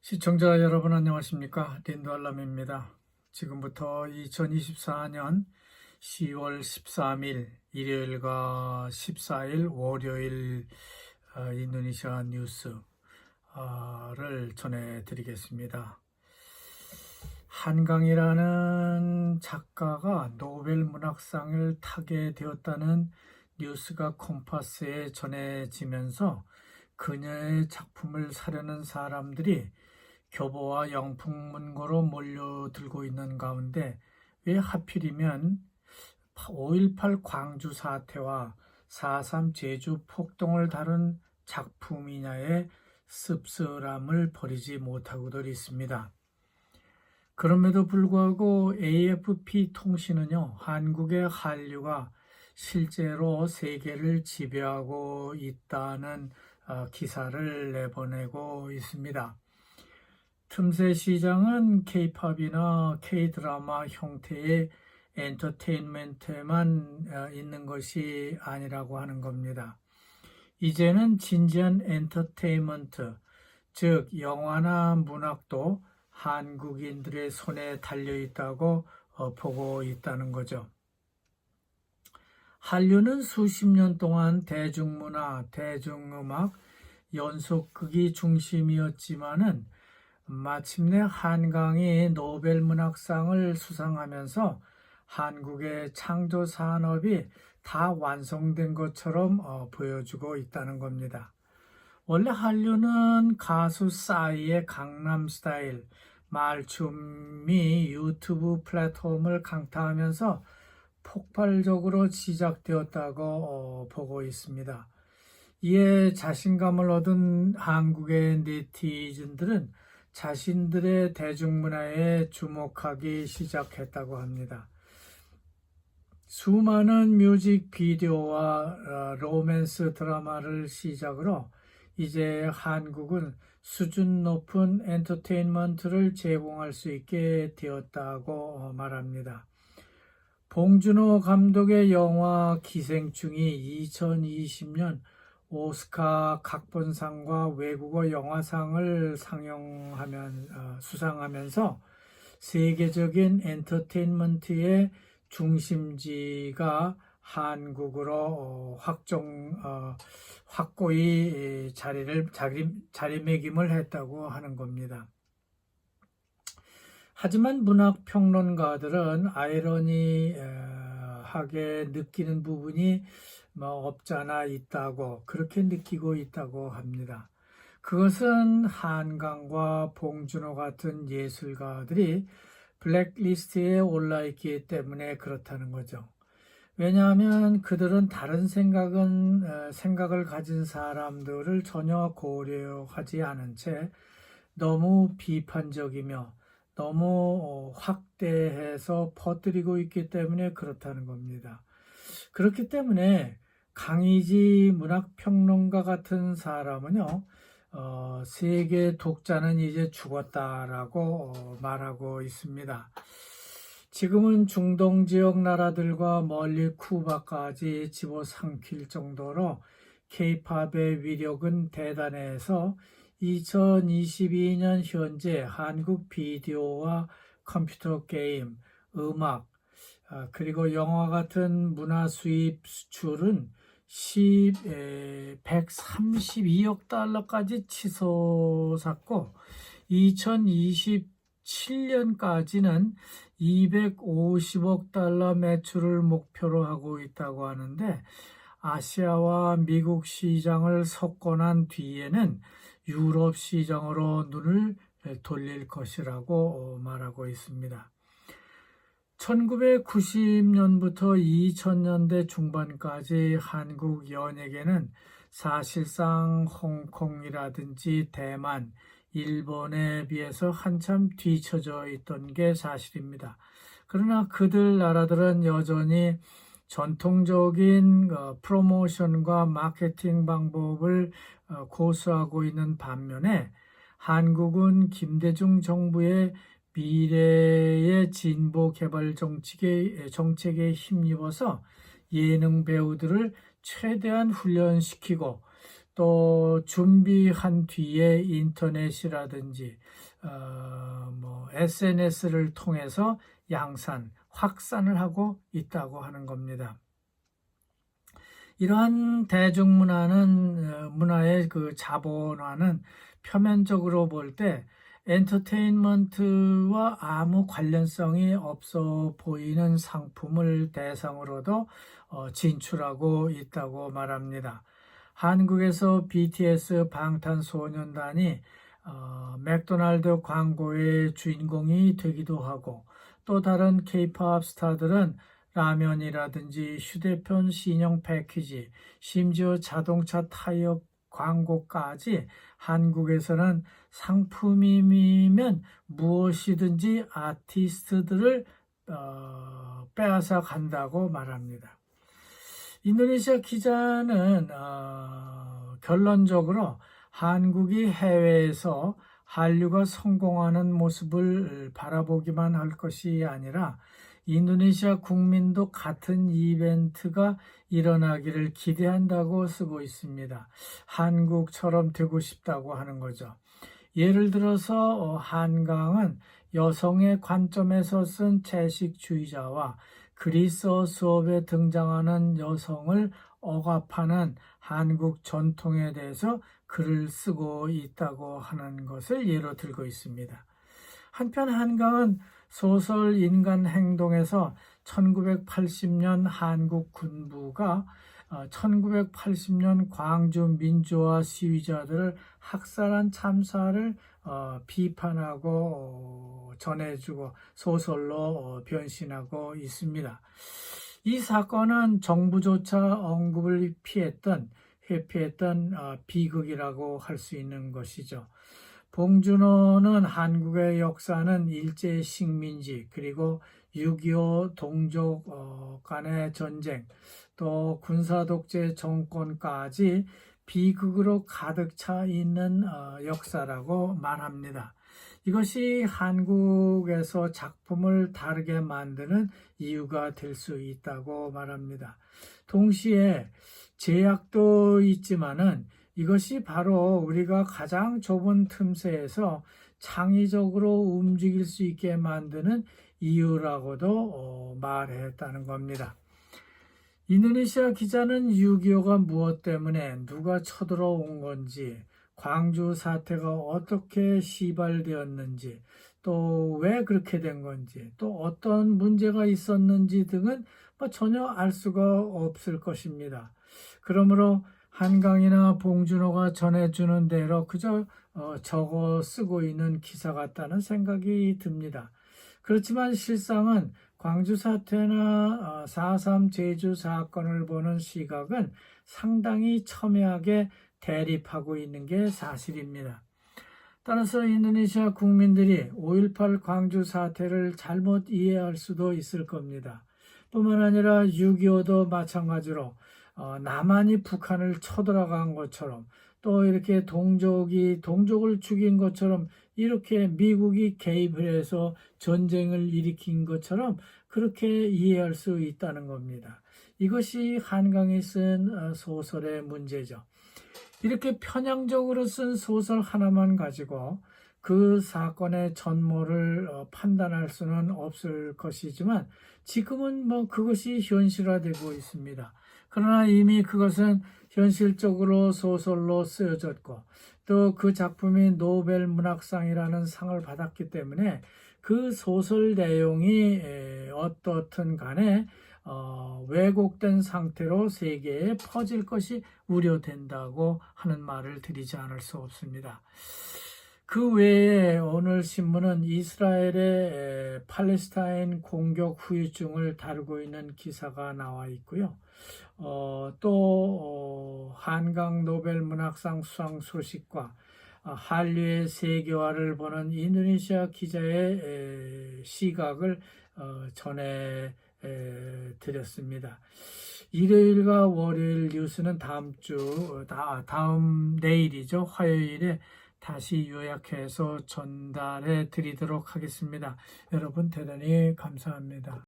시청자 여러분 안녕하십니까? 린도알람입니다. 지금부터 2024년 10월 13일 일요일과 14일 월요일 인도네시아 뉴스를 전해드리겠습니다. 한강이라는 작가가 노벨 문학상을 타게 되었다는 뉴스가 콤파스에 전해지면서 그녀의 작품을 사려는 사람들이 교보와 영풍문고로 몰려들고 있는 가운데 왜 하필이면 5.18 광주 사태와 4.3 제주 폭동을 다룬 작품이냐의 씁쓸함을 버리지 못하고들 있습니다. 그럼에도 불구하고 AFP 통신은요, 한국의 한류가 실제로 세계를 지배하고 있다는 기사를 내보내고 있습니다. 틈새 시장은 K-팝이나 K-드라마 형태의 엔터테인먼트에만 있는 것이 아니라고 하는 겁니다. 이제는 진지한 엔터테인먼트, 즉 영화나 문학도 한국인들의 손에 달려있다고 보고 있다는 거죠. 한류는 수십 년 동안 대중문화, 대중음악, 연속극이 중심이었지만은 마침내 한강이 노벨 문학상을 수상하면서 한국의 창조 산업이 다 완성된 것처럼 보여주고 있다는 겁니다. 원래 한류는 가수 싸이의 강남스타일, 말춤이 유튜브 플랫폼을 강타하면서 폭발적으로 시작되었다고 보고 있습니다. 이에 자신감을 얻은 한국의 네티즌들은 자신들의 대중문화에 주목하기 시작했다고 합니다. 수많은 뮤직비디오와 로맨스 드라마를 시작으로 이제 한국은 수준 높은 엔터테인먼트를 제공할 수 있게 되었다고 말합니다. 봉준호 감독의 영화 기생충이 2020년 오스카 각본상과 외국어 영화상을 수상하면서 세계적인 엔터테인먼트의 중심지가 한국으로 확고히 자리매김을 했다고 하는 겁니다. 하지만 문학평론가들은 아이러니하게 느끼는 부분이 없잖아 있다고 그렇게 느끼고 있다고 합니다. 그것은 한강과 봉준호 같은 예술가들이 블랙리스트에 올라있기 때문에 그렇다는 거죠. 왜냐하면 그들은 다른 생각을 가진 사람들을 전혀 고려하지 않은 채 너무 비판적이며 너무 확대해서 퍼뜨리고 있기 때문에 그렇다는 겁니다. 그렇기 때문에 강의지 문학평론가 같은 사람은요, 세계 독자는 이제 죽었다라고 말하고 있습니다. 지금은 중동 지역 나라들과 멀리 쿠바까지 집어삼킬 정도로 K-팝의 위력은 대단해서 2022년 현재 한국 비디오와 컴퓨터 게임, 음악, 그리고 영화 같은 문화 수입 수출은 132억 달러까지 치솟았고 2027년까지는 250억 달러 매출을 목표로 하고 있다고 하는데 아시아와 미국 시장을 석권한 뒤에는 유럽 시장으로 눈을 돌릴 것이라고 말하고 있습니다. 1990년부터 2000년대 중반까지 한국 연예계는 사실상 홍콩이라든지 대만, 일본에 비해서 한참 뒤처져 있던 게 사실입니다. 그러나 그들 나라들은 여전히 전통적인 프로모션과 마케팅 방법을 고수하고 있는 반면에 한국은 김대중 정부의 미래의 진보 개발 정책에 힘입어서 예능 배우들을 최대한 훈련시키고 또 준비한 뒤에 인터넷이라든지 SNS를 통해서 양산, 확산을 하고 있다고 하는 겁니다. 이러한 대중문화는 문화의 그 자본화는 표면적으로 볼 때 엔터테인먼트와 아무 관련성이 없어 보이는 상품을 대상으로도 진출하고 있다고 말합니다. 한국에서 BTS 방탄소년단이 맥도날드 광고의 주인공이 되기도 하고, 또 다른 K-팝 스타들은 라면이라든지 휴대폰 신용 패키지, 심지어 자동차 타이어 광고까지 한국에서는 상품이면 무엇이든지 아티스트들을 빼앗아 간다고 말합니다. 인도네시아 기자는 결론적으로 한국이 해외에서 한류가 성공하는 모습을 바라보기만 할 것이 아니라 인도네시아 국민도 같은 이벤트가 일어나기를 기대한다고 쓰고 있습니다. 한국처럼 되고 싶다고 하는 거죠. 예를 들어서 한강은 여성의 관점에서 쓴 채식주의자와 그리스어 수업에 등장하는 여성을 억압하는 한국 전통에 대해서 글을 쓰고 있다고 하는 것을 예로 들고 있습니다. 한편 한강은 소설 인간 행동에서 1980년 한국 군부가 1980년 광주 민주화 시위자들을 학살한 참사를 비판하고 전해주고 소설로 변신하고 있습니다. 이 사건은 정부조차 언급을 회피했던 비극이라고 할 수 있는 것이죠. 봉준호는 한국의 역사는 일제 식민지, 그리고 6.25 동족 간의 전쟁, 또 군사독재 정권까지 비극으로 가득 차 있는 역사라고 말합니다. 이것이 한국에서 작품을 다르게 만드는 이유가 될 수 있다고 말합니다. 동시에 제약도 있지만은 이것이 바로 우리가 가장 좁은 틈새에서 창의적으로 움직일 수 있게 만드는 이유라고도 말했다는 겁니다. 인도네시아 기자는 6.25가 무엇 때문에 누가 쳐들어온 건지, 광주 사태가 어떻게 시발되었는지, 또 왜 그렇게 된 건지, 또 어떤 문제가 있었는지 등은 전혀 알 수가 없을 것입니다. 그러므로 한강이나 봉준호가 전해주는 대로 그저 적어 쓰고 있는 기사 같다는 생각이 듭니다. 그렇지만 실상은 광주 사태나 4.3 제주 사건을 보는 시각은 상당히 첨예하게 대립하고 있는 게 사실입니다. 따라서 인도네시아 국민들이 5.18 광주 사태를 잘못 이해할 수도 있을 겁니다. 뿐만 아니라 6.25도 마찬가지로 남한이 북한을 쳐들어간 것처럼, 또 이렇게 동족을 죽인 것처럼, 이렇게 미국이 개입을 해서 전쟁을 일으킨 것처럼 그렇게 이해할 수 있다는 겁니다. 이것이 한강이 쓴 소설의 문제죠. 이렇게 편향적으로 쓴 소설 하나만 가지고 그 사건의 전모를 판단할 수는 없을 것이지만, 지금은 그것이 현실화되고 있습니다. 그러나 이미 그것은 현실적으로 소설로 쓰여졌고, 또 그 작품이 노벨 문학상이라는 상을 받았기 때문에 그 소설 내용이 어떻든 간에 왜곡된 상태로 세계에 퍼질 것이 우려된다고 하는 말을 드리지 않을 수 없습니다. 그 외에 오늘 신문은 이스라엘의 팔레스타인 공격 후유증을 다루고 있는 기사가 나와 있고요. 또 한강 노벨 문학상 수상 소식과 한류의 세계화를 보는 인도네시아 기자의 시각을 전해 드렸습니다. 일요일과 월요일 뉴스는 다음 내일이죠. 화요일에 다시 요약해서 전달해 드리도록 하겠습니다. 여러분 대단히 감사합니다.